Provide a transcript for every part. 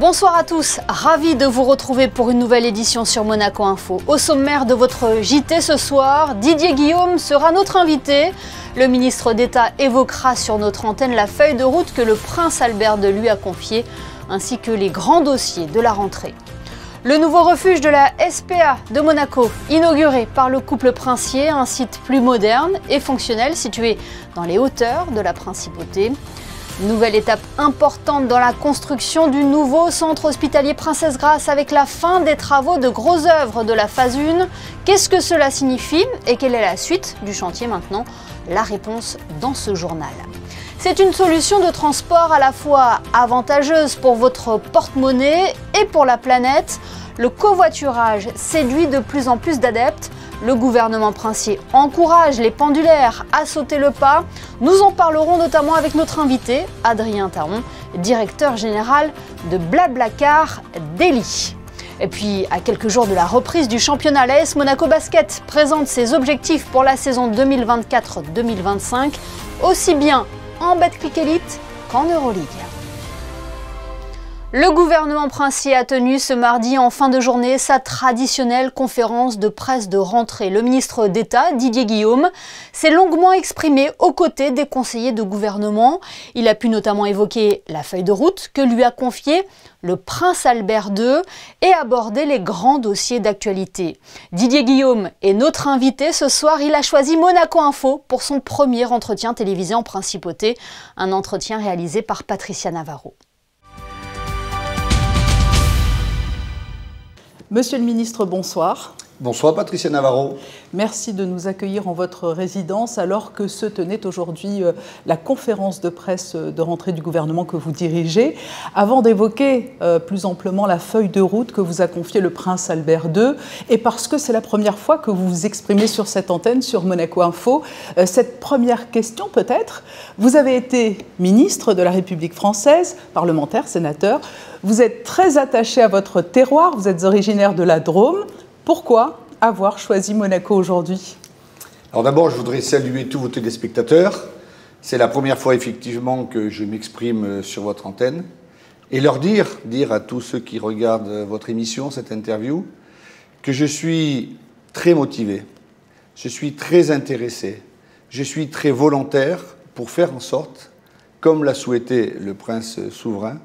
Bonsoir à tous, ravi de vous retrouver pour une nouvelle édition sur Monaco Info. Au sommaire de votre JT ce soir, Didier Guillaume sera notre invité. Le ministre d'État évoquera sur notre antenne la feuille de route que le prince Albert II lui a confiée, ainsi que les grands dossiers de la rentrée. Le nouveau refuge de la SPA de Monaco, inauguré par le couple princier, un site plus moderne et fonctionnel situé dans les hauteurs de la principauté. Nouvelle étape importante dans la construction du nouveau centre hospitalier Princesse Grace avec la fin des travaux de grosses œuvres de la phase 1. Qu'est-ce que cela signifie et quelle est la suite du chantier maintenant? La réponse dans ce journal. C'est une solution de transport à la fois avantageuse pour votre porte-monnaie et pour la planète. Le covoiturage séduit de plus en plus d'adeptes. Le gouvernement princier encourage les pendulaires à sauter le pas. Nous en parlerons notamment avec notre invité, Adrien Taron, directeur général de Blablacar Delhi. Et puis, à quelques jours de la reprise du championnat, l'AS Monaco Basket présente ses objectifs pour la saison 2024-2025, aussi bien en Betclic Elite qu'en Euroleague. Le gouvernement princier a tenu ce mardi en fin de journée sa traditionnelle conférence de presse de rentrée. Le ministre d'État, Didier Guillaume, s'est longuement exprimé aux côtés des conseillers de gouvernement. Il a pu notamment évoquer la feuille de route que lui a confiée le prince Albert II et aborder les grands dossiers d'actualité. Didier Guillaume est notre invité ce soir. Il a choisi Monaco Info pour son premier entretien télévisé en principauté, un entretien réalisé par Patricia Navarro. Monsieur le ministre, bonsoir. Bonsoir Patricia Navarro. Merci de nous accueillir en votre résidence alors que se tenait aujourd'hui la conférence de presse de rentrée du gouvernement que vous dirigez. Avant d'évoquer plus amplement la feuille de route que vous a confiée le prince Albert II, et parce que c'est la première fois que vous vous exprimez sur cette antenne, sur Monaco Info, cette première question peut-être, vous avez été ministre de la République française, parlementaire, sénateur, vous êtes très attaché à votre terroir, vous êtes originaire de la Drôme. Pourquoi avoir choisi Monaco aujourd'hui? Alors d'abord, je voudrais saluer tous vos téléspectateurs. C'est la première fois effectivement que je m'exprime sur votre antenne. Et leur dire à tous ceux qui regardent votre émission, cette interview, que je suis très motivé, je suis très intéressé, je suis très volontaire pour faire en sorte, comme l'a souhaité le prince souverain,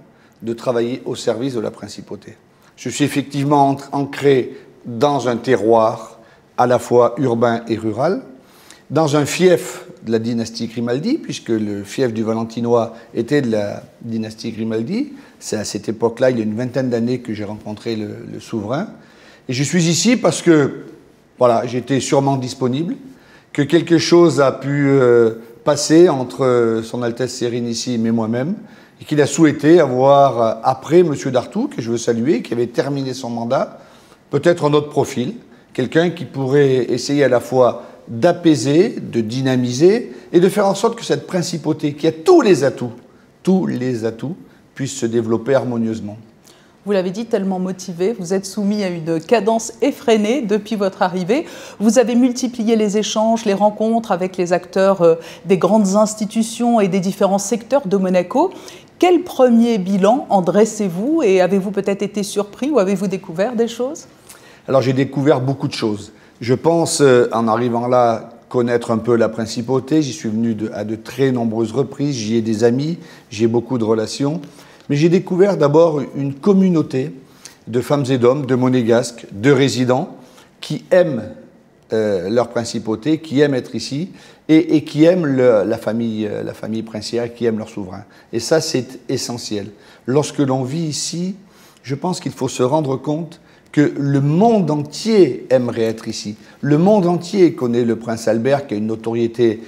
de travailler au service de la principauté. Je suis effectivement ancré dans un terroir à la fois urbain et rural, dans un fief de la dynastie Grimaldi, puisque le fief du Valentinois était de la dynastie Grimaldi. C'est à cette époque-là, il y a une vingtaine d'années, que j'ai rencontré le souverain. Et je suis ici parce que, voilà, j'étais sûrement disponible, que quelque chose a pu passer entre Son Altesse Sérénissime et moi-même, et qu'il a souhaité avoir, après M. Dartout, que je veux saluer, qui avait terminé son mandat, peut-être un autre profil, quelqu'un qui pourrait essayer à la fois d'apaiser, de dynamiser et de faire en sorte que cette principauté, qui a tous les atouts, puisse se développer harmonieusement. Vous l'avez dit, tellement motivé, vous êtes soumis à une cadence effrénée depuis votre arrivée. Vous avez multiplié les échanges, les rencontres avec les acteurs des grandes institutions et des différents secteurs de Monaco. Quel premier bilan en dressez-vous et avez-vous peut-être été surpris ou avez-vous découvert des choses? Alors j'ai découvert beaucoup de choses. Je pense, en arrivant là, connaître un peu la principauté. J'y suis venu à de très nombreuses reprises, j'y ai des amis, j'y ai beaucoup de relations. Mais j'ai découvert d'abord une communauté de femmes et d'hommes, de monégasques, de résidents, qui aiment leur principauté, qui aiment être ici, et qui aiment la famille princière, qui aiment leur souverain. Et ça, c'est essentiel. Lorsque l'on vit ici, je pense qu'il faut se rendre compte que le monde entier aimerait être ici. Le monde entier connaît le prince Albert, qui a une notoriété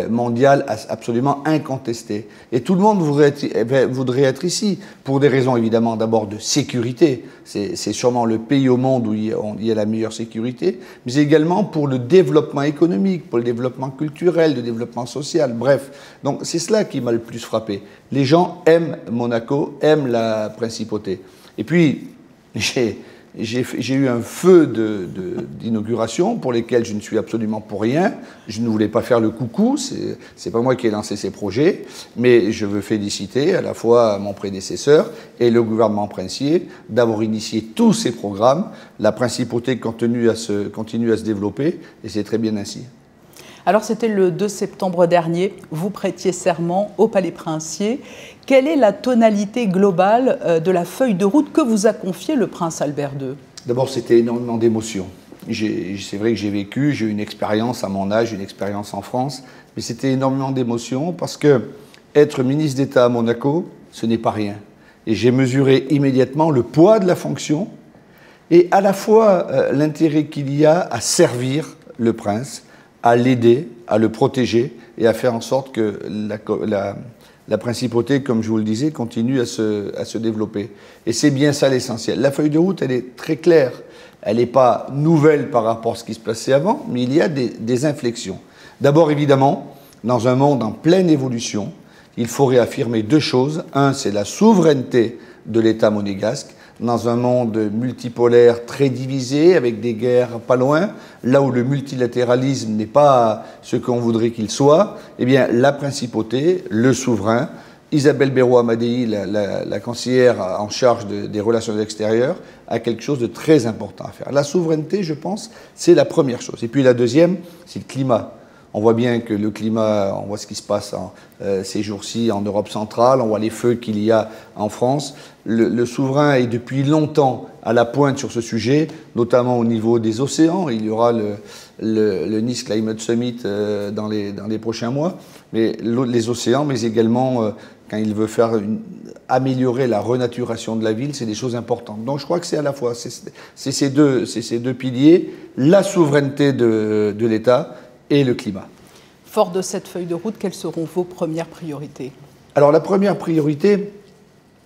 mondiale absolument incontestée. Et tout le monde voudrait être ici, pour des raisons évidemment d'abord de sécurité. C'est sûrement le pays au monde où il y a la meilleure sécurité, mais également pour le développement économique, pour le développement culturel, le développement social, bref. Donc c'est cela qui m'a le plus frappé. Les gens aiment Monaco, aiment la principauté. Et puis, j'ai eu un feu d'inauguration pour lesquels je ne suis absolument pour rien. Je ne voulais pas faire le coucou, c'est pas moi qui ai lancé ces projets, mais je veux féliciter à la fois mon prédécesseur et le gouvernement princier d'avoir initié tous ces programmes. La principauté continue à se développer et c'est très bien ainsi. Alors c'était le 2 septembre dernier, vous prêtiez serment au Palais Princier. Quelle est la tonalité globale de la feuille de route que vous a confiée le prince Albert II? D'abord, c'était énormément d'émotions. C'est vrai que j'ai eu une expérience à mon âge, une expérience en France, mais c'était énormément d'émotions parce que être ministre d'État à Monaco, ce n'est pas rien. Et j'ai mesuré immédiatement le poids de la fonction et à la fois l'intérêt qu'il y a à servir le prince, à l'aider, à le protéger et à faire en sorte que la principauté, comme je vous le disais, continue à se développer. Et c'est bien ça l'essentiel. La feuille de route, elle est très claire. Elle n'est pas nouvelle par rapport à ce qui se passait avant, mais il y a des inflexions. D'abord, évidemment, dans un monde en pleine évolution, il faut réaffirmer deux choses. Un, c'est la souveraineté de l'État monégasque. Dans un monde multipolaire très divisé, avec des guerres pas loin, là où le multilatéralisme n'est pas ce qu'on voudrait qu'il soit, eh bien, la principauté, le souverain, Isabelle Béraud-Amadei, la conseillère en charge des relations extérieures, a quelque chose de très important à faire. La souveraineté, je pense, c'est la première chose. Et puis la deuxième, c'est le climat. On voit bien que le climat, on voit ce qui se passe ces jours-ci en Europe centrale, on voit les feux qu'il y a en France. Le souverain est depuis longtemps à la pointe sur ce sujet, notamment au niveau des océans. Il y aura le Nice Climate Summit dans les prochains mois. Mais les océans, mais également quand il veut améliorer la renaturation de la ville, c'est des choses importantes. Donc je crois que c'est à la fois c'est ces deux piliers, la souveraineté de l'État et le climat. Fort de cette feuille de route, quelles seront vos premières priorités? Alors la première priorité,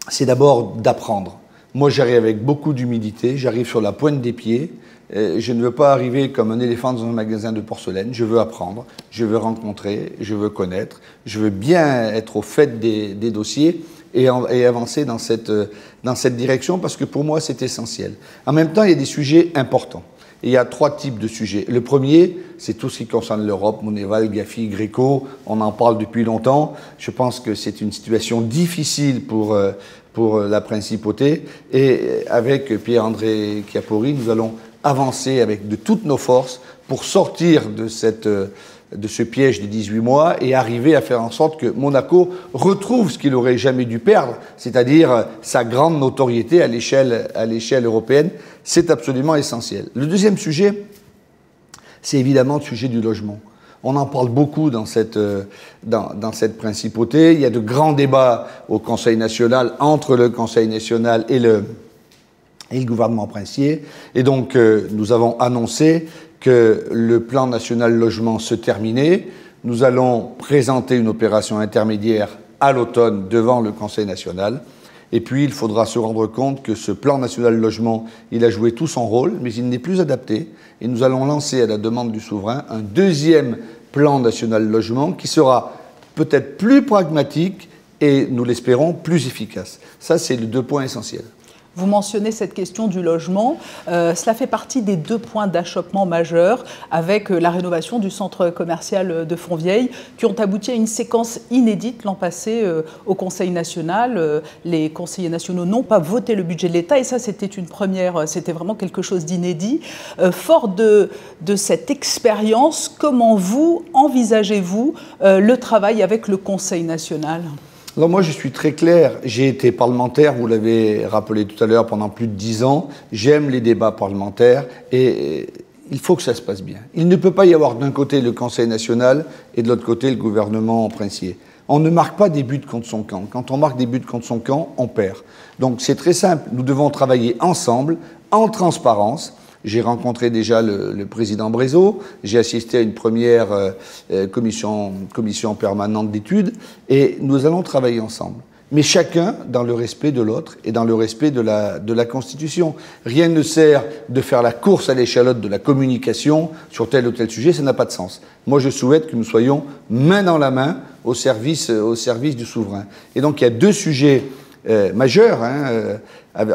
c'est d'abord d'apprendre. Moi j'arrive avec beaucoup d'humilité, j'arrive sur la pointe des pieds. Je ne veux pas arriver comme un éléphant dans un magasin de porcelaine, je veux apprendre, je veux rencontrer, je veux connaître, je veux bien être au fait des dossiers et avancer dans cette direction parce que pour moi c'est essentiel. En même temps, il y a des sujets importants. Et il y a trois types de sujets. Le premier, c'est tout ce qui concerne l'Europe, Monneval, Gafi, Gréco. On en parle depuis longtemps. Je pense que c'est une situation difficile pour la principauté. Et avec Pierre-André Chiappori, nous allons avancer de toutes nos forces pour sortir de ce piège des 18 mois et arriver à faire en sorte que Monaco retrouve ce qu'il n'aurait jamais dû perdre, c'est-à-dire sa grande notoriété à l'échelle européenne. C'est absolument essentiel. Le deuxième sujet, c'est évidemment le sujet du logement. On en parle beaucoup dans cette principauté. Il y a de grands débats au Conseil national, entre le Conseil national et le gouvernement princier. Et donc, nous avons annoncé que le plan national logement se terminait. Nous allons présenter une opération intermédiaire à l'automne devant le Conseil national. Et puis, il faudra se rendre compte que ce plan national logement, il a joué tout son rôle, mais il n'est plus adapté. Et nous allons lancer, à la demande du souverain, un deuxième plan national logement qui sera peut-être plus pragmatique et, nous l'espérons, plus efficace. Ça, c'est les deux points essentiels. Vous mentionnez cette question du logement. Cela fait partie des deux points d'achoppement majeurs avec la rénovation du centre commercial de Fontvieille qui ont abouti à une séquence inédite l'an passé au Conseil national. Les conseillers nationaux n'ont pas voté le budget de l'État et ça, c'était une première, c'était vraiment quelque chose d'inédit. Fort de cette expérience, comment envisagez-vous le travail avec le Conseil national ? Alors moi, je suis très clair. J'ai été parlementaire, vous l'avez rappelé tout à l'heure, pendant plus de 10 ans. J'aime les débats parlementaires et il faut que ça se passe bien. Il ne peut pas y avoir d'un côté le Conseil national et de l'autre côté le gouvernement princier. On ne marque pas des buts contre son camp. Quand on marque des buts contre son camp, on perd. Donc c'est très simple. Nous devons travailler ensemble, en transparence. J'ai rencontré déjà le président Brézot, j'ai assisté à une première commission permanente d'études et nous allons travailler ensemble. Mais chacun dans le respect de l'autre et dans le respect de la Constitution. Rien ne sert de faire la course à l'échalote de la communication sur tel ou tel sujet, ça n'a pas de sens. Moi je souhaite que nous soyons main dans la main au service du souverain. Et donc il y a deux sujets majeurs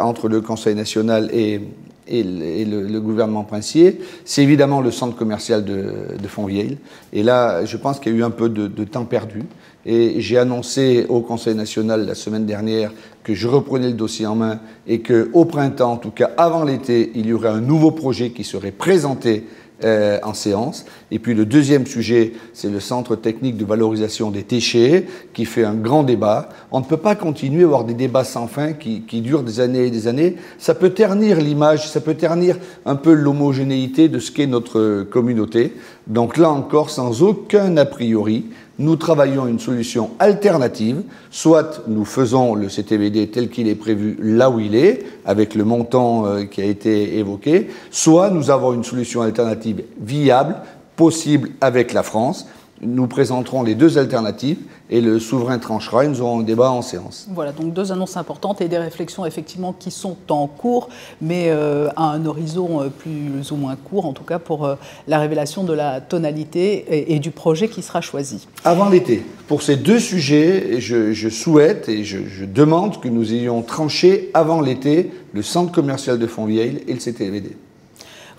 entre le Conseil national et et le gouvernement princier, c'est évidemment le centre commercial de Fontvieille. Et là, je pense qu'il y a eu un peu de temps perdu. Et j'ai annoncé au Conseil national la semaine dernière que je reprenais le dossier en main et qu'au printemps, en tout cas avant l'été, il y aurait un nouveau projet qui serait présenté en séance. Et puis le deuxième sujet, c'est le centre technique de valorisation des déchets qui fait un grand débat. On ne peut pas continuer à avoir des débats sans fin qui durent des années et des années. Ça peut ternir l'image, ça peut ternir un peu l'homogénéité de ce qu'est notre communauté. Donc là encore, sans aucun a priori, nous travaillons une solution alternative, soit nous faisons le CTVD tel qu'il est prévu là où il est, avec le montant qui a été évoqué, soit nous avons une solution alternative viable, possible avec la France. Nous présenterons les deux alternatives et le souverain tranchera et nous aurons un débat en séance. Voilà, donc deux annonces importantes et des réflexions effectivement qui sont en cours, mais à un horizon plus ou moins court, en tout cas pour la révélation de la tonalité et du projet qui sera choisi. Avant l'été. Pour ces deux sujets, je souhaite et je demande que nous ayons tranché avant l'été le centre commercial de Fontvieille et le CTVD.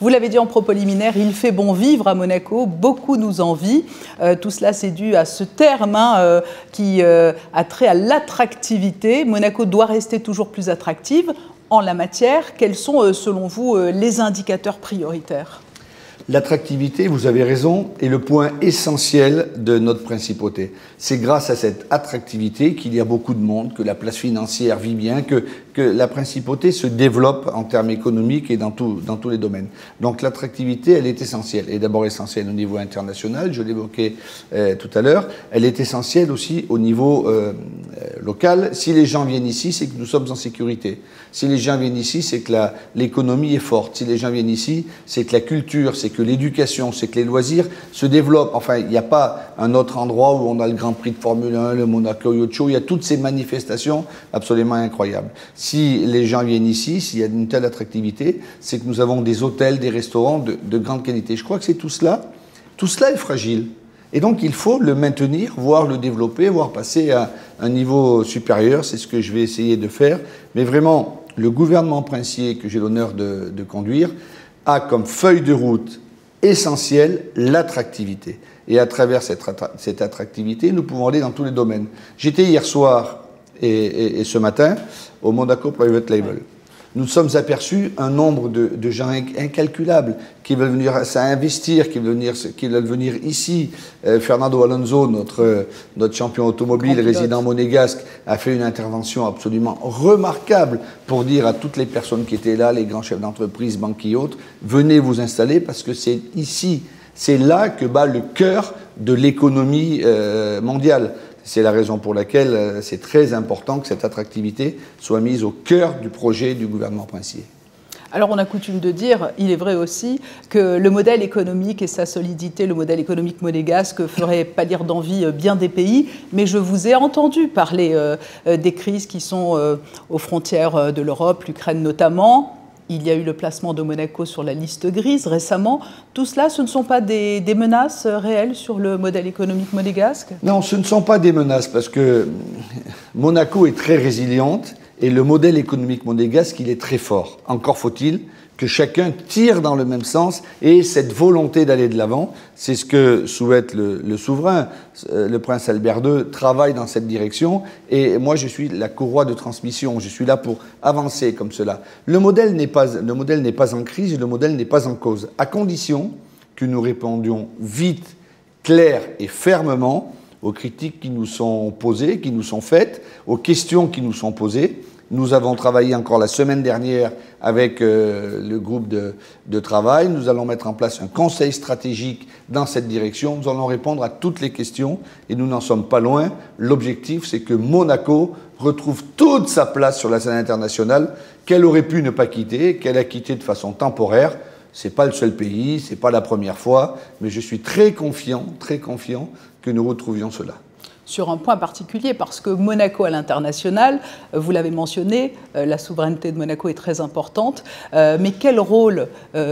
Vous l'avez dit en propos liminaire, il fait bon vivre à Monaco, beaucoup nous envient. Tout cela, c'est dû à ce terme qui a trait à l'attractivité. Monaco doit rester toujours plus attractive. En la matière, quels sont, selon vous, les indicateurs prioritaires ? L'attractivité, vous avez raison, est le point essentiel de notre principauté. C'est grâce à cette attractivité qu'il y a beaucoup de monde, que la place financière vit bien, que la principauté se développe en termes économiques et dans tous les domaines. Donc l'attractivité, elle est essentielle. Et d'abord essentielle au niveau international, je l'évoquais tout à l'heure. Elle est essentielle aussi au niveau local. Si les gens viennent ici, c'est que nous sommes en sécurité. Si les gens viennent ici, c'est que l'économie est forte. Si les gens viennent ici, c'est que la culture, c'est que l'éducation, c'est que les loisirs se développent. Enfin, il n'y a pas un autre endroit où on a le Grand Prix de Formule 1, le Monaco Yacht Show, il y a toutes ces manifestations absolument incroyables. Si les gens viennent ici, s'il y a une telle attractivité, c'est que nous avons des hôtels, des restaurants de grande qualité. Je crois que c'est tout cela. Tout cela est fragile. Et donc, il faut le maintenir, voire le développer, voire passer à un niveau supérieur. C'est ce que je vais essayer de faire. Mais vraiment, le gouvernement princier que j'ai l'honneur de conduire a comme feuille de route essentielle l'attractivité. Et à travers cette attractivité, nous pouvons aller dans tous les domaines. J'étais hier soir et ce matin au Monaco Private Label. Nous sommes aperçus un nombre de gens incalculables qui veulent venir investir, qui veulent venir ici. Fernando Alonso, notre champion automobile, résident monégasque, a fait une intervention absolument remarquable pour dire à toutes les personnes qui étaient là, les grands chefs d'entreprise, banquiers et autres, venez vous installer parce que c'est ici, c'est là que bat le cœur de l'économie mondiale. C'est la raison pour laquelle c'est très important que cette attractivité soit mise au cœur du projet du gouvernement princier. Alors on a coutume de dire, il est vrai aussi, que le modèle économique et sa solidité, le modèle économique monégasque ferait pâlir d'envie bien des pays, mais je vous ai entendu parler des crises qui sont aux frontières de l'Europe, l'Ukraine notamment. Il y a eu le placement de Monaco sur la liste grise récemment. Tout cela, ce ne sont pas des menaces réelles sur le modèle économique monégasque ? Non, ce ne sont pas des menaces parce que Monaco est très résiliente et le modèle économique monégasque, il est très fort. Encore faut-il que chacun tire dans le même sens et cette volonté d'aller de l'avant, c'est ce que souhaite le souverain. Le prince Albert II travaille dans cette direction et moi je suis la courroie de transmission, je suis là pour avancer comme cela. Le modèle n'est pas en crise et le modèle n'est pas en cause, à condition que nous répondions vite, clair et fermement aux critiques qui nous sont posées, qui nous sont faites, aux questions qui nous sont posées. Nous avons travaillé encore la semaine dernière avec le groupe de travail. Nous allons mettre en place un conseil stratégique dans cette direction. Nous allons répondre à toutes les questions et nous n'en sommes pas loin. L'objectif, c'est que Monaco retrouve toute sa place sur la scène internationale qu'elle aurait pu ne pas quitter, qu'elle a quitté de façon temporaire. Ce n'est pas le seul pays, ce n'est pas la première fois, mais je suis très confiant que nous retrouvions cela. Sur un point particulier, parce que Monaco à l'international, vous l'avez mentionné, la souveraineté de Monaco est très importante, mais quel rôle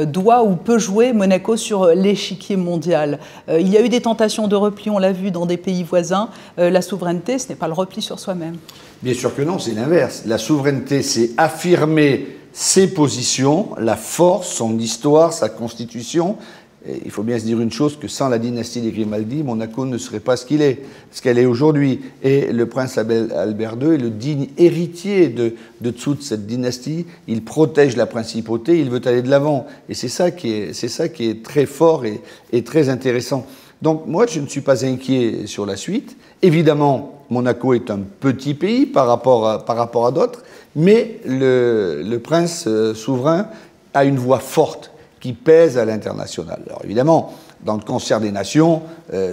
doit ou peut jouer Monaco sur l'échiquier mondial ? Il y a eu des tentations de repli, on l'a vu dans des pays voisins. La souveraineté, ce n'est pas le repli sur soi-même. Bien sûr que non, c'est l'inverse. La souveraineté, c'est affirmer ses positions, la force, son histoire, sa constitution. Et il faut bien se dire une chose, que sans la dynastie des Grimaldi, Monaco ne serait pas ce qu'elle est aujourd'hui. Et le prince Albert II est le digne héritier de toute cette dynastie. Il protège la principauté, il veut aller de l'avant. Et c'est ça qui est très fort et très intéressant. Donc moi, je ne suis pas inquiet sur la suite. Évidemment, Monaco est un petit pays par rapport à d'autres, mais le prince souverain a une voix forte qui pèse à l'international. Alors évidemment, dans le concert des nations,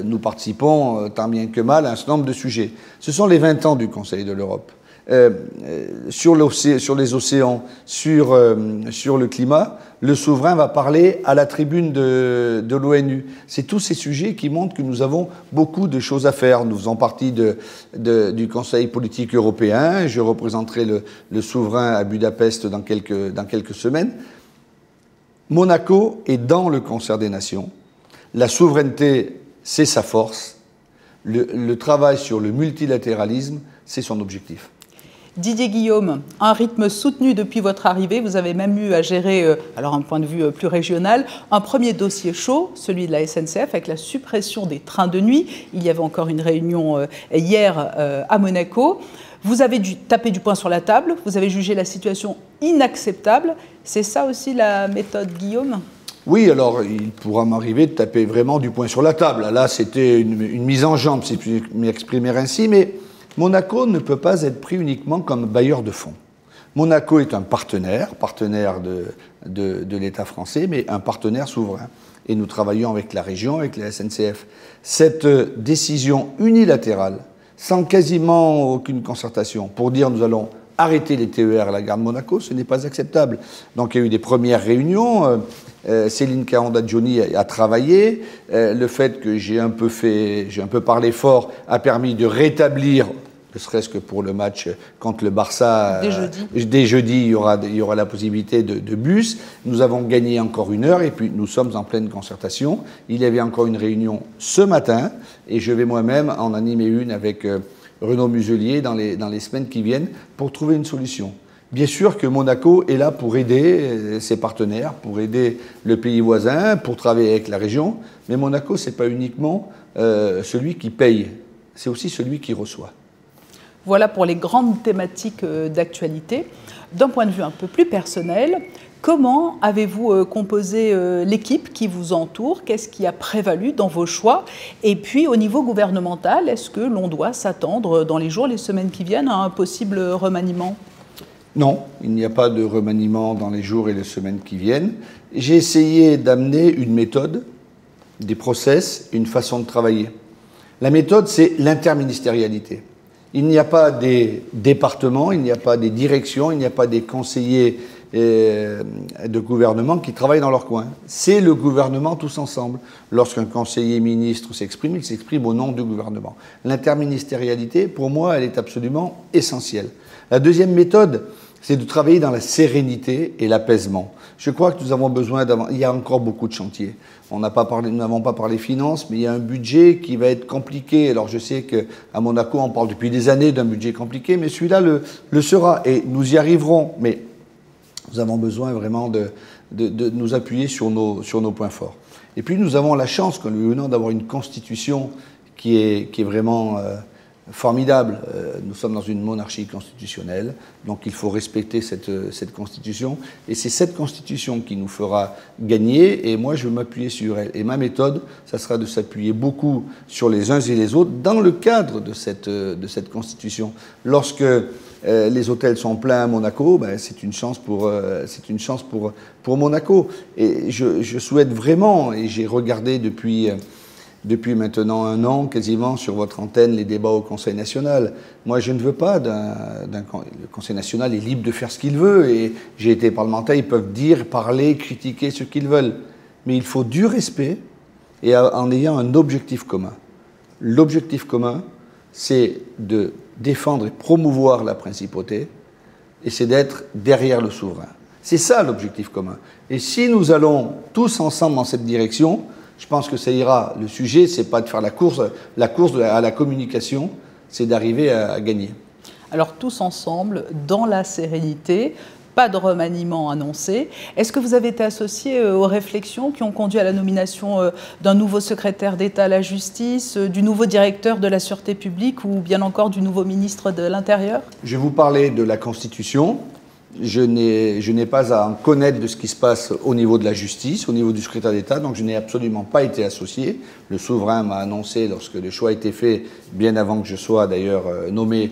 nous participons tant bien que mal à un certain nombre de sujets. Ce sont les 20 ans du Conseil de l'Europe. Sur les océans, sur le climat, le souverain va parler à la tribune de l'ONU. C'est tous ces sujets qui montrent que nous avons beaucoup de choses à faire. Nous faisons partie du Conseil politique européen. Je représenterai le souverain à Budapest dans quelques semaines. Monaco est dans le concert des nations. La souveraineté, c'est sa force. Le travail sur le multilatéralisme, c'est son objectif. Didier Guillaume, un rythme soutenu depuis votre arrivée. Vous avez même eu à gérer, alors un point de vue plus régional, un premier dossier chaud, celui de la SNCF, avec la suppression des trains de nuit. Il y avait encore une réunion hier à Monaco. Vous avez dû taper du poing sur la table, vous avez jugé la situation inacceptable. C'est ça aussi la méthode Guillaume ? Oui, alors il pourra m'arriver de taper vraiment du poing sur la table. Là, c'était une mise en jambe, si je puis m'exprimer ainsi, mais Monaco ne peut pas être pris uniquement comme bailleur de fonds. Monaco est un partenaire de l'État français, mais un partenaire souverain. Et nous travaillons avec la région, avec la SNCF. Cette décision unilatérale, sans quasiment aucune concertation, pour dire nous allons arrêter les TER à la gare de Monaco, ce n'est pas acceptable. Donc il y a eu des premières réunions. Céline Caanda-Gioni a travaillé. Le fait que j'ai un peu parlé fort a permis de rétablir, ne serait-ce que pour le match contre le Barça. Dès jeudi, il y aura la possibilité de bus. Nous avons gagné encore 1 heure et puis nous sommes en pleine concertation. Il y avait encore une réunion ce matin et je vais moi-même en animer une avec Renaud Muselier dans les semaines qui viennent pour trouver une solution. Bien sûr que Monaco est là pour aider ses partenaires, pour aider le pays voisin, pour travailler avec la région, mais Monaco, ce n'est pas uniquement celui qui paye, c'est aussi celui qui reçoit. Voilà pour les grandes thématiques d'actualité. D'un point de vue un peu plus personnel, comment avez-vous composé l'équipe qui vous entoure? Qu'est-ce qui a prévalu dans vos choix? Et puis, au niveau gouvernemental, est-ce que l'on doit s'attendre dans les jours, les semaines qui viennent à un possible remaniement? Non, il n'y a pas de remaniement dans les jours et les semaines qui viennent. J'ai essayé d'amener une méthode, des process, une façon de travailler. La méthode, c'est l'interministérialité. Il n'y a pas des départements, il n'y a pas des directions, il n'y a pas des conseillers de gouvernement qui travaillent dans leur coin. C'est le gouvernement tous ensemble. Lorsqu'un conseiller ministre s'exprime, il s'exprime au nom du gouvernement. L'interministérialité, pour moi, elle est absolument essentielle. La deuxième méthode, c'est de travailler dans la sérénité et l'apaisement. Je crois que nous avons besoin il y a encore beaucoup de chantiers. Nous n'avons pas parlé finances, mais il y a un budget qui va être compliqué. Alors je sais qu'à Monaco, on parle depuis des années d'un budget compliqué, mais celui-là le sera. Et nous y arriverons. Mais nous avons besoin vraiment de nous appuyer sur nos points forts. Et puis nous avons la chance, comme nous venons d'avoir une constitution qui est vraiment formidable. Nous sommes dans une monarchie constitutionnelle, donc il faut respecter cette constitution. Et c'est cette constitution qui nous fera gagner, et moi je veux m'appuyer sur elle. Et ma méthode, ça sera de s'appuyer beaucoup sur les uns et les autres dans le cadre de cette constitution. Lorsque les hôtels sont pleins à Monaco, ben, c'est une chance pour Monaco. Et je souhaite vraiment, et j'ai regardé depuis maintenant 1 an, quasiment, sur votre antenne, les débats au Conseil national. Moi, je ne veux pas le Conseil national est libre de faire ce qu'il veut, et j'ai été parlementaire, ils peuvent dire, parler, critiquer ce qu'ils veulent. Mais il faut du respect, et en ayant un objectif commun. L'objectif commun, c'est de défendre et promouvoir la principauté, et c'est d'être derrière le souverain. C'est ça l'objectif commun. Et si nous allons tous ensemble dans cette direction, je pense que ça ira. Le sujet, c'est pas de faire la course à la communication, c'est d'arriver à gagner. Alors tous ensemble, dans la sérénité, pas de remaniement annoncé. Est-ce que vous avez été associé aux réflexions qui ont conduit à la nomination d'un nouveau secrétaire d'État à la justice, du nouveau directeur de la sûreté publique ou bien encore du nouveau ministre de l'Intérieur? Je vais vous parler de la Constitution. Je n'ai pas à en connaître de ce qui se passe au niveau de la justice, au niveau du secrétaire d'État, donc je n'ai absolument pas été associé. Le souverain m'a annoncé, lorsque le choix a été fait, bien avant que je sois d'ailleurs nommé,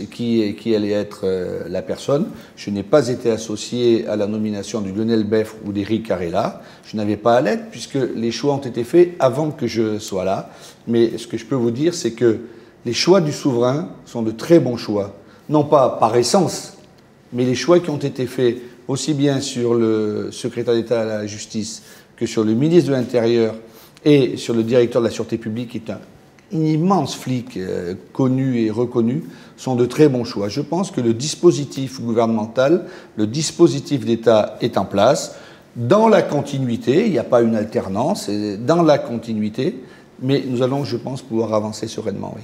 qui allait être la personne. Je n'ai pas été associé à la nomination du Lionel Beffre ou d'Éric Carrella. Je n'avais pas à l'être, puisque les choix ont été faits avant que je sois là. Mais ce que je peux vous dire, c'est que les choix du souverain sont de très bons choix. Non pas par essence, mais les choix qui ont été faits aussi bien sur le secrétaire d'État à la justice que sur le ministre de l'Intérieur et sur le directeur de la sûreté publique, qui est un immense flic connu et reconnu, sont de très bons choix. Je pense que le dispositif gouvernemental, le dispositif d'État est en place, dans la continuité, il n'y a pas une alternance, dans la continuité, mais nous allons, je pense, pouvoir avancer sereinement, oui.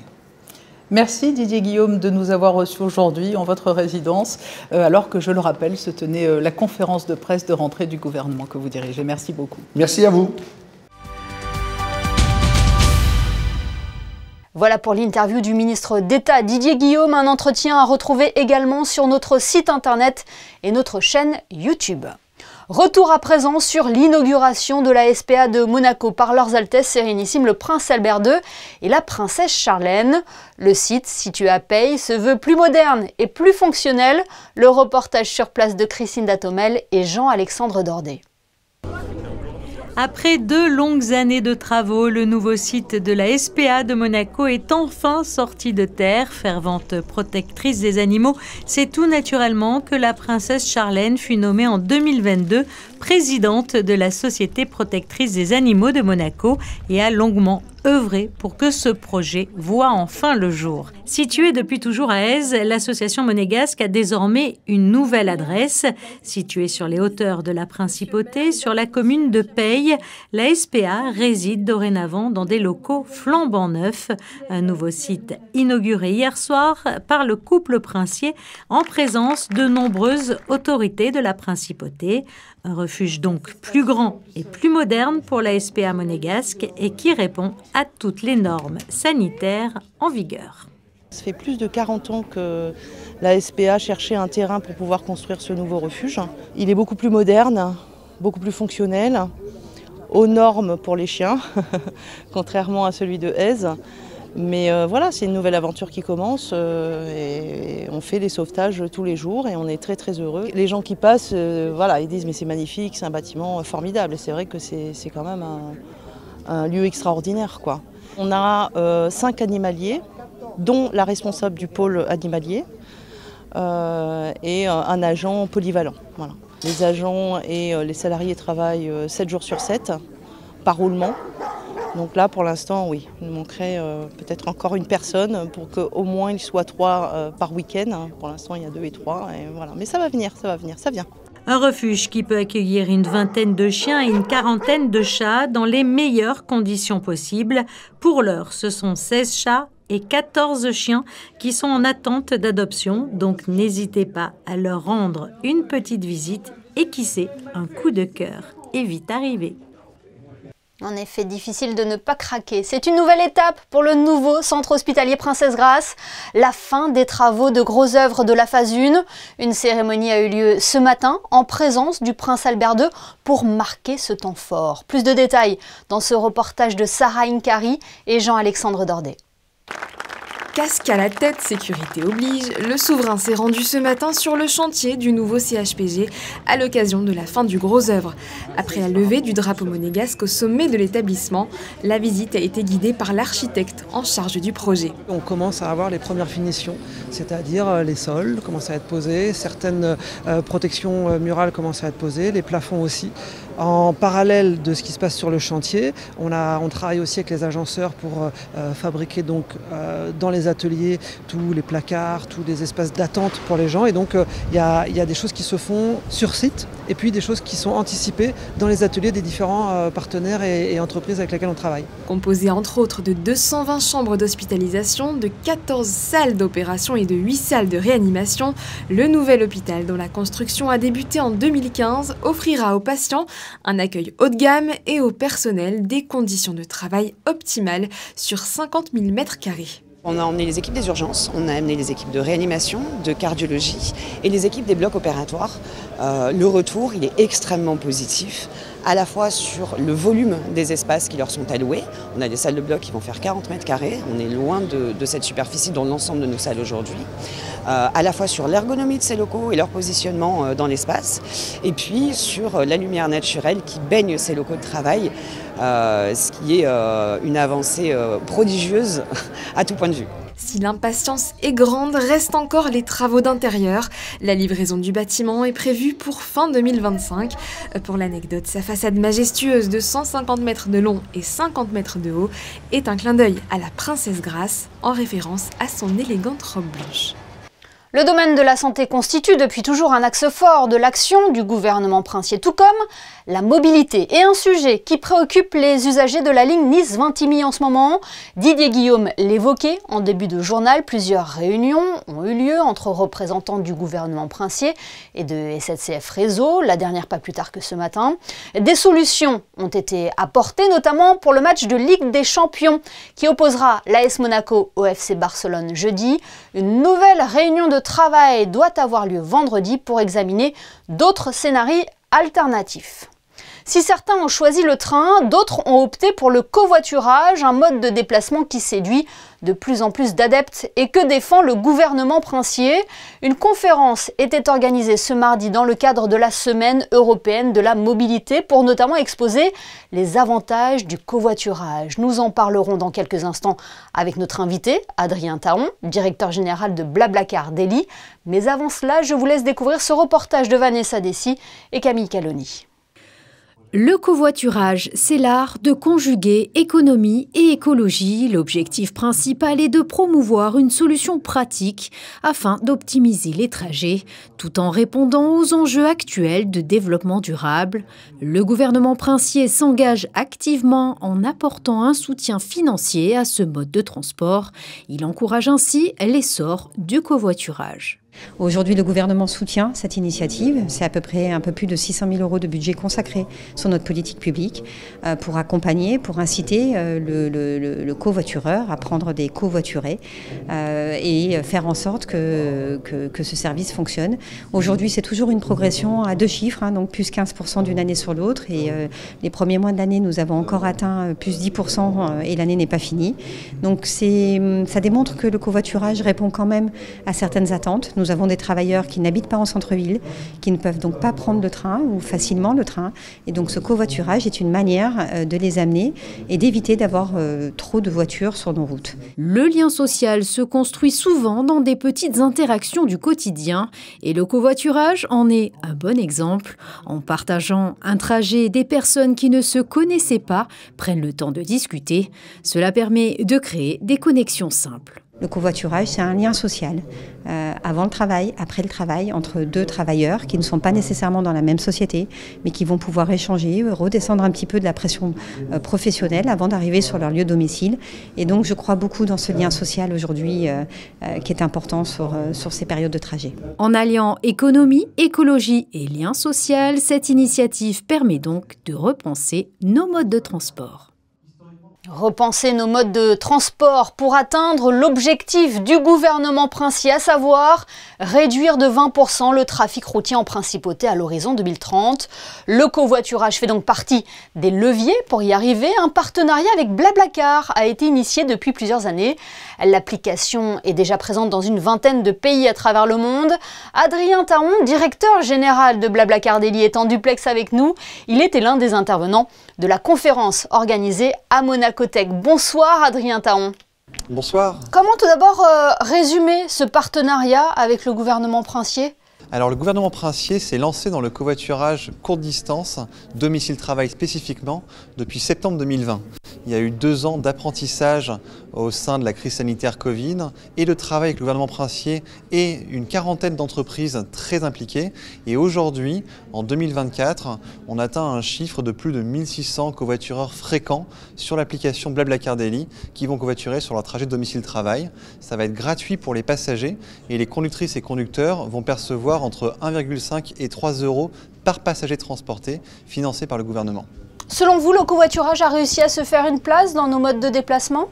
Merci Didier Guillaume de nous avoir reçus aujourd'hui en votre résidence, alors que, je le rappelle, se tenait la conférence de presse de rentrée du gouvernement que vous dirigez. Merci beaucoup. Merci à vous. Voilà pour l'interview du ministre d'État Didier Guillaume, un entretien à retrouver également sur notre site internet et notre chaîne YouTube. Retour à présent sur l'inauguration de la SPA de Monaco par leurs Altesses Sérénissimes le Prince Albert II et la Princesse Charlène. Le site, situé à Peille, se veut plus moderne et plus fonctionnel. Le reportage sur place de Christine Datomel et Jean-Alexandre Dordet. Après 2 longues années de travaux, le nouveau site de la SPA de Monaco est enfin sorti de terre. Fervente protectrice des animaux, c'est tout naturellement que la princesse Charlène fut nommée en 2022 présidente de la Société protectrice des animaux de Monaco et a longuement œuvré pour que ce projet voie enfin le jour. Située depuis toujours à Èze, l'association monégasque a désormais une nouvelle adresse. Située sur les hauteurs de la Principauté, sur la commune de Peille, la SPA réside dorénavant dans des locaux flambant neufs. Un nouveau site inauguré hier soir par le couple princier en présence de nombreuses autorités de la Principauté. Un refuge donc plus grand et plus moderne pour la SPA monégasque et qui répond à toutes les normes sanitaires en vigueur. Ça fait plus de 40 ans que la SPA cherchait un terrain pour pouvoir construire ce nouveau refuge. Il est beaucoup plus moderne, beaucoup plus fonctionnel, aux normes pour les chiens, contrairement à celui de Èze. Mais voilà, c'est une nouvelle aventure qui commence et on fait des sauvetages tous les jours et on est très très heureux. Les gens qui passent, voilà, ils disent mais c'est magnifique, c'est un bâtiment formidable et c'est vrai que c'est quand même un lieu extraordinaire, quoi. On a 5 animaliers, dont la responsable du pôle animalier et un agent polyvalent. Voilà. Les agents et les salariés travaillent 7 jours sur 7 par roulement. Donc là, pour l'instant, oui, il manquerait peut-être encore une personne pour qu'au moins il soit 3 par week-end. Pour l'instant, il y a 2 et 3. Et voilà. Mais ça va venir, ça vient. Un refuge qui peut accueillir une vingtaine de chiens et une quarantaine de chats dans les meilleures conditions possibles. Pour l'heure, ce sont 16 chats et 14 chiens qui sont en attente d'adoption. Donc n'hésitez pas à leur rendre une petite visite et qui sait, un coup de cœur est vite arrivé. En effet, difficile de ne pas craquer. C'est une nouvelle étape pour le nouveau centre hospitalier Princesse Grace. La fin des travaux de grosses œuvres de la phase 1. Une cérémonie a eu lieu ce matin en présence du Prince Albert II pour marquer ce temps fort. Plus de détails dans ce reportage de Sarah Inkari et Jean-Alexandre Dordet. Casque à la tête, sécurité oblige, le souverain s'est rendu ce matin sur le chantier du nouveau CHPG à l'occasion de la fin du gros œuvre. Après la levée du drapeau monégasque au sommet de l'établissement, la visite a été guidée par l'architecte en charge du projet. On commence à avoir les premières finitions, c'est-à-dire les sols commencent à être posés, certaines protections murales commencent à être posées, les plafonds aussi. En parallèle de ce qui se passe sur le chantier, on travaille aussi avec les agenceurs pour fabriquer donc dans les ateliers tous les placards, tous les espaces d'attente pour les gens. Et donc il y a des choses qui se font sur site et puis des choses qui sont anticipées dans les ateliers des différents partenaires et entreprises avec lesquels on travaille. Composé entre autres de 220 chambres d'hospitalisation, de 14 salles d'opération et de 8 salles de réanimation, le nouvel hôpital dont la construction a débuté en 2015 offrira aux patients un accueil haut de gamme et au personnel des conditions de travail optimales sur 50 000 m². On a emmené les équipes des urgences, on a amené les équipes de réanimation, de cardiologie et les équipes des blocs opératoires. Le retour, il est extrêmement positif, à la fois sur le volume des espaces qui leur sont alloués. On a des salles de bloc qui vont faire 40 m², on est loin de cette superficie dans l'ensemble de nos salles aujourd'hui. À la fois sur l'ergonomie de ces locaux et leur positionnement dans l'espace, et puis sur la lumière naturelle qui baigne ces locaux de travail, ce qui est une avancée prodigieuse à tout point de vue. Si l'impatience est grande, restent encore les travaux d'intérieur. La livraison du bâtiment est prévue pour fin 2025. Pour l'anecdote, sa façade majestueuse de 150 mètres de long et 50 mètres de haut est un clin d'œil à la princesse Grace, en référence à son élégante robe blanche. Le domaine de la santé constitue depuis toujours un axe fort de l'action du gouvernement princier, tout comme la mobilité. Et un sujet qui préoccupe les usagers de la ligne Nice-Vintimille en ce moment. Didier Guillaume l'évoquait en début de journal. Plusieurs réunions ont eu lieu entre représentants du gouvernement princier et de SNCF Réseau, la dernière pas plus tard que ce matin. Des solutions ont été apportées, notamment pour le match de Ligue des Champions qui opposera l'AS Monaco au FC Barcelone jeudi. Une nouvelle réunion de travail doit avoir lieu vendredi pour examiner d'autres scénarios alternatifs. Si certains ont choisi le train, d'autres ont opté pour le covoiturage, un mode de déplacement qui séduit de plus en plus d'adeptes et que défend le gouvernement princier. Une conférence était organisée ce mardi dans le cadre de la Semaine européenne de la mobilité pour notamment exposer les avantages du covoiturage. Nous en parlerons dans quelques instants avec notre invité, Adrien Taon, directeur général de Blablacar Daily. Mais avant cela, je vous laisse découvrir ce reportage de Vanessa Dessy et Camille Caloni. Le covoiturage, c'est l'art de conjuguer économie et écologie. L'objectif principal est de promouvoir une solution pratique afin d'optimiser les trajets, tout en répondant aux enjeux actuels de développement durable. Le gouvernement princier s'engage activement en apportant un soutien financier à ce mode de transport. Il encourage ainsi l'essor du covoiturage. Aujourd'hui, le gouvernement soutient cette initiative. C'est à peu près un peu plus de 600 000 € de budget consacré sur notre politique publique pour accompagner, pour inciter le covoitureur à prendre des covoiturés et faire en sorte que ce service fonctionne. Aujourd'hui, c'est toujours une progression à 2 chiffres, donc plus 15% d'une année sur l'autre. Et les premiers mois de l'année, nous avons encore atteint plus 10% et l'année n'est pas finie. Donc ça démontre que le covoiturage répond quand même à certaines attentes. Nous avons des travailleurs qui n'habitent pas en centre-ville, qui ne peuvent donc pas prendre le train ou facilement le train. Et donc ce covoiturage est une manière de les amener et d'éviter d'avoir trop de voitures sur nos routes. Le lien social se construit souvent dans des petites interactions du quotidien et le covoiturage en est un bon exemple. En partageant un trajet, des personnes qui ne se connaissaient pas prennent le temps de discuter. Cela permet de créer des connexions simples. Le covoiturage, c'est un lien social, avant le travail, après le travail, entre 2 travailleurs qui ne sont pas nécessairement dans la même société, mais qui vont pouvoir échanger, redescendre un petit peu de la pression professionnelle avant d'arriver sur leur lieu de domicile. Et donc, je crois beaucoup dans ce lien social aujourd'hui qui est important sur ces périodes de trajet. En alliant économie, écologie et lien social, cette initiative permet donc de repenser nos modes de transport. Repenser nos modes de transport pour atteindre l'objectif du gouvernement princier, à savoir réduire de 20% le trafic routier en principauté à l'horizon 2030. Le covoiturage fait donc partie des leviers pour y arriver. Un partenariat avec Blablacar a été initié depuis plusieurs années. L'application est déjà présente dans une vingtaine de pays à travers le monde. Adrien Taon, directeur général de Blablacar Daily, est en duplex avec nous. Il était l'un des intervenants de la conférence organisée à Monaco Tech. Bonsoir Adrien Taon. Bonsoir. Comment tout d'abord résumer ce partenariat avec le gouvernement princier ? Alors le gouvernement princier s'est lancé dans le covoiturage courte distance, domicile-travail spécifiquement, depuis septembre 2020. Il y a eu 2 ans d'apprentissage au sein de la crise sanitaire Covid et le travail avec le gouvernement princier et une quarantaine d'entreprises très impliquées. Et aujourd'hui, en 2024, on atteint un chiffre de plus de 1600 covoitureurs fréquents sur l'application BlaBlaCar Daily qui vont covoiturer sur leur trajet de domicile-travail. Ça va être gratuit pour les passagers et les conductrices et conducteurs vont percevoir entre 1,5 et 3 € par passager transporté, financé par le gouvernement. Selon vous, le covoiturage a réussi à se faire une place dans nos modes de déplacement ?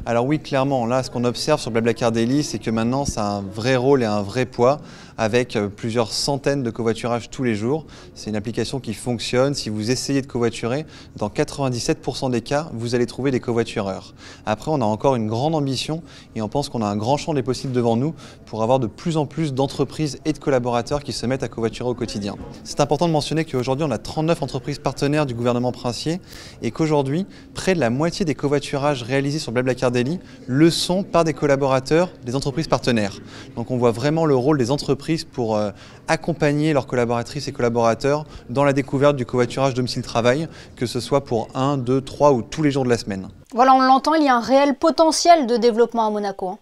Alors oui, clairement, là, ce qu'on observe sur BlaBlaCar Daily, c'est que maintenant, ça a un vrai rôle et un vrai poids avec plusieurs centaines de covoiturages tous les jours. C'est une application qui fonctionne. Si vous essayez de covoiturer, dans 97% des cas, vous allez trouver des covoitureurs. Après, on a encore une grande ambition et on pense qu'on a un grand champ des possibles devant nous pour avoir de plus en plus d'entreprises et de collaborateurs qui se mettent à covoiturer au quotidien. C'est important de mentionner qu'aujourd'hui, on a 39 entreprises partenaires du gouvernement princier et qu'aujourd'hui, près de la moitié des covoiturages réalisés sur BlaBlaCar Daily le sont par des collaborateurs des entreprises partenaires. Donc on voit vraiment le rôle des entreprises pour accompagner leurs collaboratrices et collaborateurs dans la découverte du covoiturage domicile-travail, que ce soit pour 1, 2, 3 ou tous les jours de la semaine. Voilà, on l'entend, il y a un réel potentiel de développement à Monaco.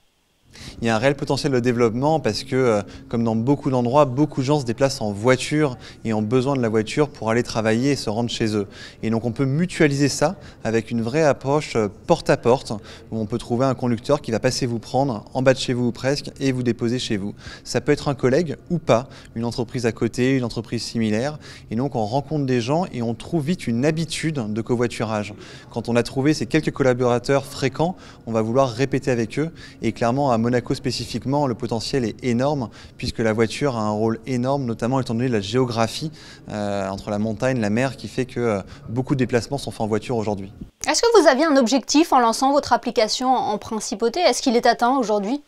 Il y a un réel potentiel de développement parce que, comme dans beaucoup d'endroits, beaucoup de gens se déplacent en voiture et ont besoin de la voiture pour aller travailler et se rendre chez eux. Et donc on peut mutualiser ça avec une vraie approche porte à porte où on peut trouver un conducteur qui va passer vous prendre en bas de chez vous ou presque et vous déposer chez vous. Ça peut être un collègue ou pas, une entreprise à côté, une entreprise similaire. Et donc on rencontre des gens et on trouve vite une habitude de covoiturage. Quand on a trouvé ces quelques collaborateurs fréquents, on va vouloir répéter avec eux. Et clairement, à Monaco spécifiquement, le potentiel est énorme puisque la voiture a un rôle énorme, notamment étant donné la géographie entre la montagne, la mer, qui fait que beaucoup de déplacements sont faits en voiture aujourd'hui. Est-ce que vous aviez un objectif en lançant votre application en principauté? Est-ce qu'il est atteint aujourd'hui?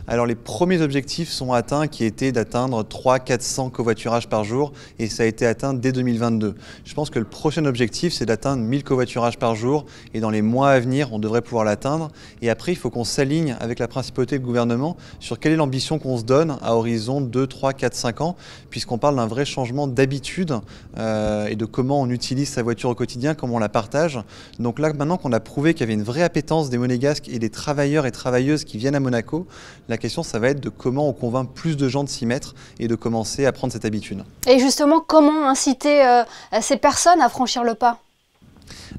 Alors les premiers objectifs sont atteints qui étaient d'atteindre 300-400 covoiturages par jour et ça a été atteint dès 2022. Je pense que le prochain objectif c'est d'atteindre 1000 covoiturages par jour et dans les mois à venir on devrait pouvoir l'atteindre. Et après il faut qu'on s'aligne avec la principauté et le gouvernement sur quelle est l'ambition qu'on se donne à horizon 2, 3, 4, 5 ans puisqu'on parle d'un vrai changement d'habitude et de comment on utilise sa voiture au quotidien, comment on la partage. Donc là maintenant qu'on a prouvé qu'il y avait une vraie appétence des Monégasques et des travailleurs et travailleuses qui viennent à Monaco, la question, ça va être de comment on convainc plus de gens de s'y mettre et de commencer à prendre cette habitude. Et justement, comment inciter ces personnes à franchir le pas ?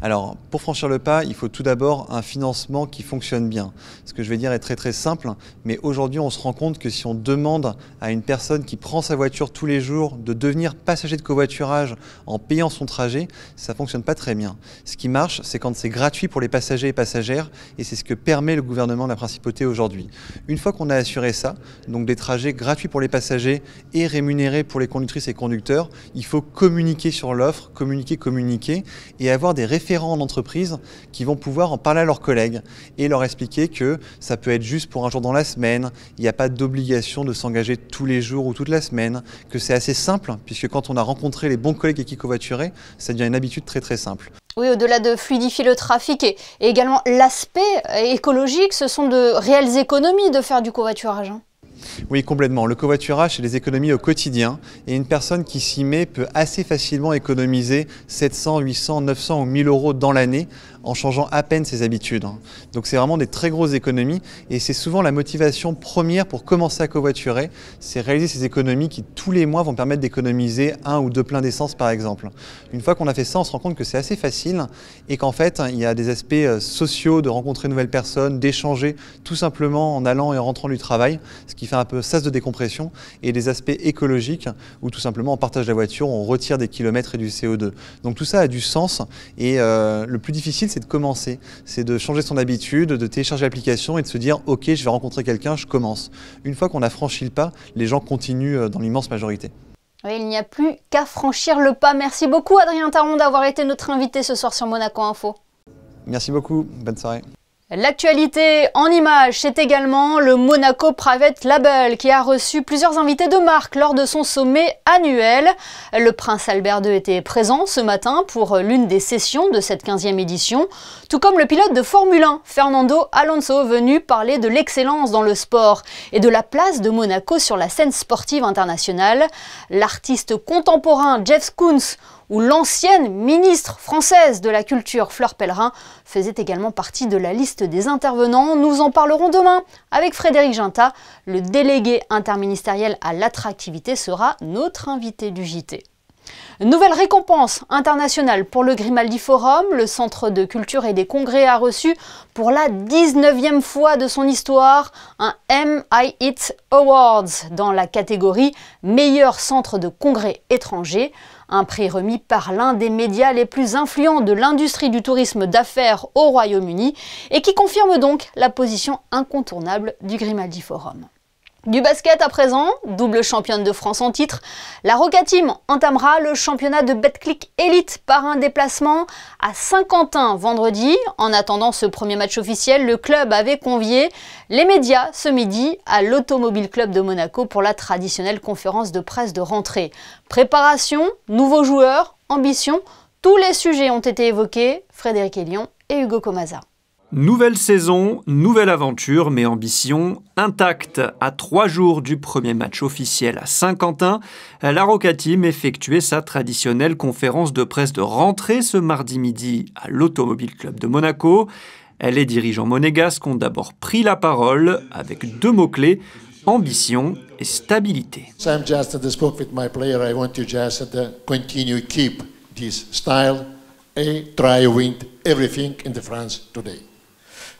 Alors, pour franchir le pas, il faut tout d'abord un financement qui fonctionne bien. Ce que je vais dire est très simple, mais aujourd'hui, on se rend compte que si on demande à une personne qui prend sa voiture tous les jours de devenir passager de covoiturage en payant son trajet, ça ne fonctionne pas très bien. Ce qui marche, c'est quand c'est gratuit pour les passagers et passagères, et c'est ce que permet le gouvernement de la principauté aujourd'hui. Une fois qu'on a assuré ça, donc des trajets gratuits pour les passagers et rémunérés pour les conductrices et conducteurs, il faut communiquer sur l'offre, communiquer, et avoir des références en entreprise qui vont pouvoir en parler à leurs collègues et leur expliquer que ça peut être juste pour un jour dans la semaine, il n'y a pas d'obligation de s'engager tous les jours ou toute la semaine, que c'est assez simple puisque quand on a rencontré les bons collègues avec qui covoiturer, ça devient une habitude très simple. Oui, au-delà de fluidifier le trafic et également l'aspect écologique, ce sont de réelles économies de faire du covoiturage. Oui, complètement. Le covoiturage, c'est des économies au quotidien et une personne qui s'y met peut assez facilement économiser 700, 800, 900 ou 1000 € dans l'année en changeant à peine ses habitudes. Donc c'est vraiment des très grosses économies et c'est souvent la motivation première pour commencer à covoiturer, c'est réaliser ces économies qui tous les mois vont permettre d'économiser 1 ou 2 pleins d'essence par exemple. Une fois qu'on a fait ça, on se rend compte que c'est assez facile et qu'en fait il y a des aspects sociaux, de rencontrer de nouvelles personnes, d'échanger tout simplement en allant et en rentrant du travail, ce qui fait un peu sas de décompression, et des aspects écologiques où tout simplement on partage la voiture, on retire des kilomètres et du CO2. Donc tout ça a du sens et le plus difficile c'est de commencer, c'est de changer son habitude, de télécharger l'application et de se dire ok je vais rencontrer quelqu'un, je commence. Une fois qu'on a franchi le pas, les gens continuent dans l'immense majorité. Oui, il n'y a plus qu'à franchir le pas. Merci beaucoup Adrien Taron d'avoir été notre invité ce soir sur Monaco Info. Merci beaucoup, bonne soirée. L'actualité en images, c'est également le Monaco Private Label qui a reçu plusieurs invités de marque lors de son sommet annuel. Le prince Albert II était présent ce matin pour l'une des sessions de cette 15e édition, tout comme le pilote de Formule 1, Fernando Alonso, venu parler de l'excellence dans le sport et de la place de Monaco sur la scène sportive internationale. L'artiste contemporain Jeff Koons où l'ancienne ministre française de la Culture, Fleur Pellerin, faisait également partie de la liste des intervenants. Nous en parlerons demain avec Frédéric Ginta. Le délégué interministériel à l'attractivité sera notre invité du JT. Nouvelle récompense internationale pour le Grimaldi Forum. Le Centre de culture et des congrès a reçu pour la 19e fois de son histoire un MIT Awards dans la catégorie Meilleur centre de congrès étranger. Un prix remis par l'un des médias les plus influents de l'industrie du tourisme d'affaires au Royaume-Uni et qui confirme donc la position incontournable du Grimaldi Forum. Du basket à présent, double championne de France en titre, la Roca Team entamera le championnat de Betclic Elite par un déplacement à Saint-Quentin vendredi. En attendant ce premier match officiel, le club avait convié les médias ce midi à l'Automobile Club de Monaco pour la traditionnelle conférence de presse de rentrée. Préparation, nouveaux joueurs, ambition, tous les sujets ont été évoqués. Frédéric Elion et Hugo Comasa. Nouvelle saison, nouvelle aventure, mais ambition intacte. À 3 jours du premier match officiel à Saint-Quentin, la Roca Team effectuait sa traditionnelle conférence de presse de rentrée ce mardi midi à l'Automobile Club de Monaco. Les dirigeants monégasques ont d'abord pris la parole avec 2 mots-clés, ambition et stabilité. I'm just spoke with my player. I want to just continue keep this style and try to win everything in the France today.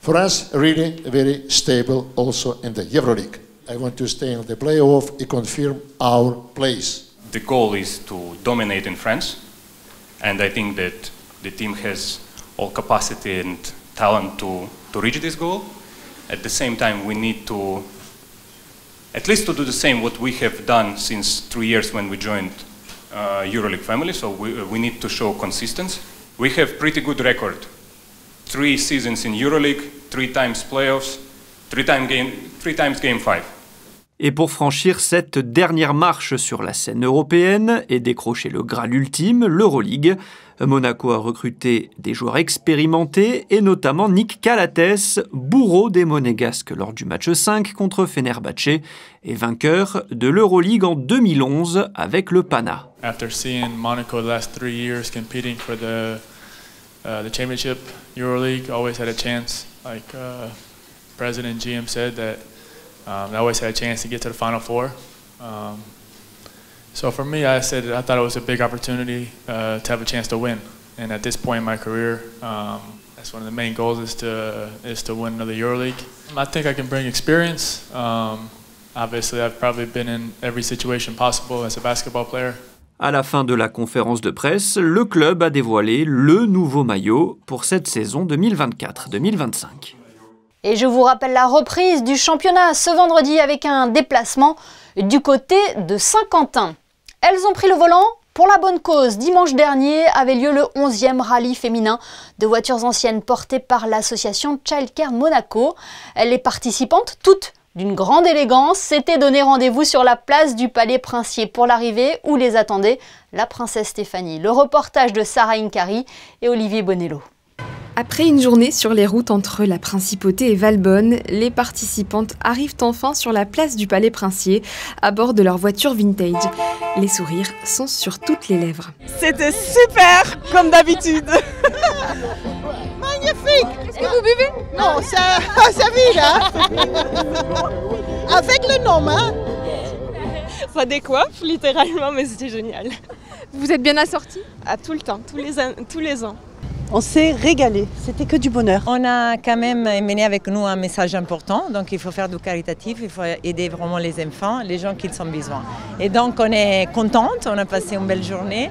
For us, really very stable also in the EuroLeague. I want to stay in the playoff and confirm our place. The goal is to dominate in France, and I think that the team has all capacity and talent to reach this goal. At the same time, we need to at least to do the same what we have done since 3 years when we joined EuroLeague family, so we need to show consistency. We have pretty good record. 3 seasons in EuroLeague, 3 times playoffs, 3 times game 5. Et pour franchir cette dernière marche sur la scène européenne et décrocher le Graal ultime, l'Euroleague, Monaco a recruté des joueurs expérimentés et notamment Nick Calates, bourreau des Monégasques lors du match 5 contre Fenerbahçe et vainqueur de l'Euroleague en 2011 avec le Pana. After seeing Monaco the last 3 years competing for the championship, EuroLeague always had a chance. Like President GM said that they always had a chance to get to the Final Four. So for me, I thought it was a big opportunity to have a chance to win. And at this point in my career, that's one of the main goals is to win another EuroLeague. I think I can bring experience. Obviously, I've probably been in every situation possible as a basketball player. À la fin de la conférence de presse, le club a dévoilé le nouveau maillot pour cette saison 2024-2025. Et je vous rappelle la reprise du championnat ce vendredi avec un déplacement du côté de Saint-Quentin. Elles ont pris le volant pour la bonne cause. Dimanche dernier avait lieu le 11e rallye féminin de voitures anciennes porté par l'association Childcare Monaco. Les participantes, toutes d'une grande élégance, s'étaient donné rendez-vous sur la place du Palais Princier pour l'arrivée où les attendait la princesse Stéphanie. Le reportage de Sarah Inkari et Olivier Bonello. Après une journée sur les routes entre la Principauté et Valbonne, les participantes arrivent enfin sur la place du Palais Princier à bord de leur voiture vintage. Les sourires sont sur toutes les lèvres. C'était super, comme d'habitude. Magnifique. Est-ce que vous buvez? Non, ça vide, hein. Avec le nom, hein. Ça décoiffe, littéralement, mais c'était génial. Vous êtes bien assortis? À tout le temps, tous les ans. On s'est régalé, c'était que du bonheur. On a quand même mené avec nous un message important, donc il faut faire du caritatif, il faut aider vraiment les enfants, les gens qui en ont besoin. Et donc on est contente, on a passé une belle journée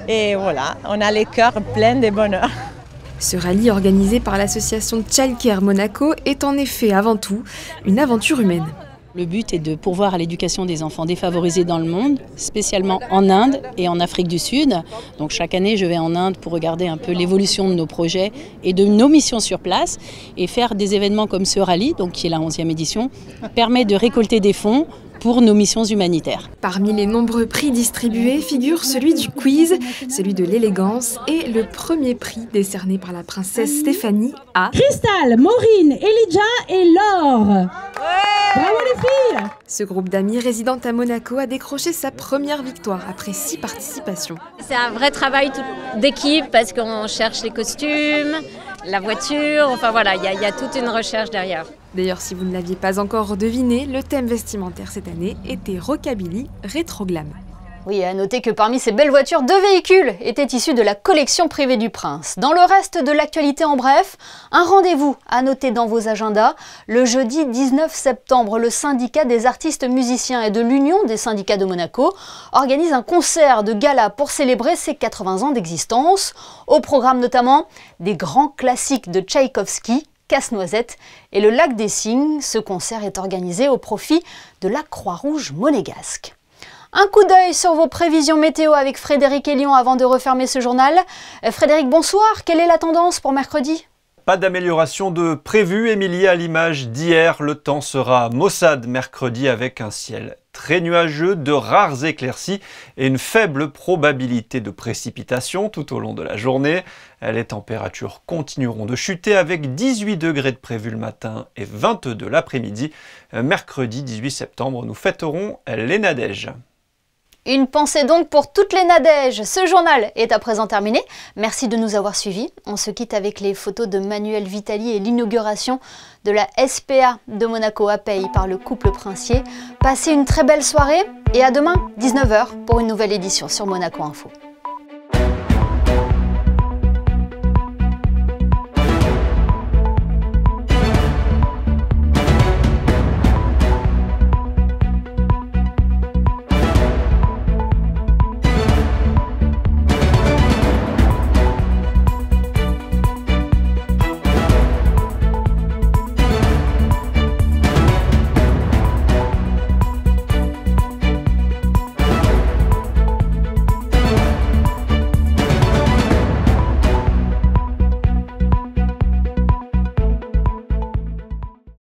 et voilà, on a les cœurs pleins de bonheur. Ce rallye organisé par l'association Childcare Monaco est en effet avant tout une aventure humaine. Le but est de pourvoir à l'éducation des enfants défavorisés dans le monde, spécialement en Inde et en Afrique du Sud. Donc chaque année, je vais en Inde pour regarder un peu l'évolution de nos projets et de nos missions sur place. Et faire des événements comme ce rallye, donc qui est la 11e édition, permet de récolter des fonds pour nos missions humanitaires. Parmi les nombreux prix distribués figure celui du quiz, celui de l'élégance et le premier prix décerné par la princesse Stéphanie à Cristal, Maureen, Elijah et Laure. Bravo les filles! Ce groupe d'amis résidant à Monaco a décroché sa première victoire après 6 participations. C'est un vrai travail d'équipe parce qu'on cherche les costumes, la voiture, enfin voilà, il y a toute une recherche derrière. D'ailleurs, si vous ne l'aviez pas encore deviné, le thème vestimentaire cette année était Rockabilly Rétro Glam. Oui, à noter que parmi ces belles voitures, 2 véhicules étaient issus de la collection privée du Prince. Dans le reste de l'actualité en bref, un rendez-vous à noter dans vos agendas. Le jeudi 19 septembre, le syndicat des artistes musiciens et de l'Union des syndicats de Monaco organise un concert de gala pour célébrer ses 80 ans d'existence. Au programme notamment des grands classiques de Tchaïkovski, Casse-Noisette et le Lac des Cygnes. Ce concert est organisé au profit de la Croix-Rouge monégasque. Un coup d'œil sur vos prévisions météo avec Frédéric Elion avant de refermer ce journal. Frédéric, bonsoir. Quelle est la tendance pour mercredi ? Pas d'amélioration de prévu, Émilie, à l'image d'hier. Le temps sera maussade mercredi avec un ciel très nuageux, de rares éclaircies et une faible probabilité de précipitations tout au long de la journée. Les températures continueront de chuter avec 18 degrés de prévu le matin et 22 l'après-midi. Mercredi 18 septembre, nous fêterons les Nadèges. Une pensée donc pour toutes les Nadèges. Ce journal est à présent terminé. Merci de nous avoir suivis. On se quitte avec les photos de Manuel Vitali et l'inauguration de la SPA de Monaco à Paye par le couple princier. Passez une très belle soirée et à demain, 19 h, pour une nouvelle édition sur Monaco Info.